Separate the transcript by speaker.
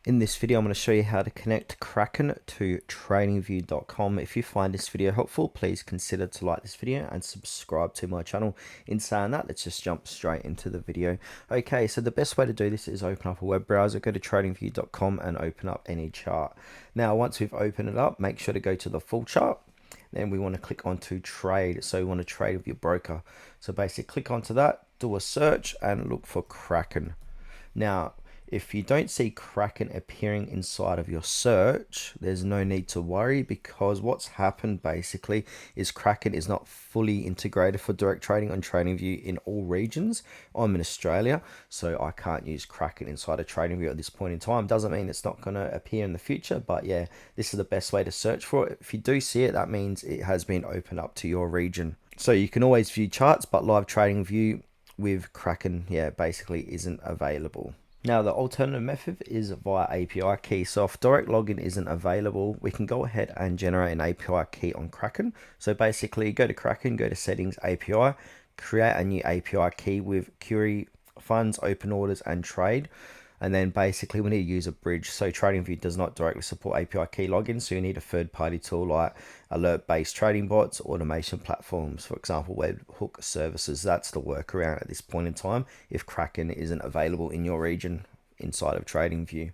Speaker 1: In this video, I'm going to show you how to connect Kraken to TradingView.com. If you find this video helpful, please consider to like this video and subscribe to my channel. In saying that, let's just jump straight into the video. Okay, so the best way to do this is open up a web browser, go to TradingView.com and open up any chart. Now, once we've opened it up, make sure to go to the full chart. Then we want to click onto trade. So we want to trade with your broker. So basically click onto that, do a search and look for Kraken. Now, if you don't see Kraken appearing inside of your search, there's no need to worry, because what's happened basically is Kraken is not fully integrated for direct trading on TradingView in all regions. I'm in Australia, so I can't use Kraken inside of TradingView at this point in time. Doesn't mean it's not going to appear in the future, but yeah, this is the best way to search for it. If you do see it, that means it has been opened up to your region. So you can always view charts, but live TradingView with Kraken, yeah, basically isn't available. Now, the alternative method is via API key. So if direct login isn't available, we can go ahead and generate an API key on Kraken. So basically go to Kraken, go to settings, API, create a new API key with query, funds, open orders and trade. And then basically we need to use a bridge. So TradingView does not directly support API key login, so you need a third-party tool like alert-based trading bots, automation platforms, for example, webhook services. That's the workaround at this point in time if Kraken isn't available in your region inside of TradingView.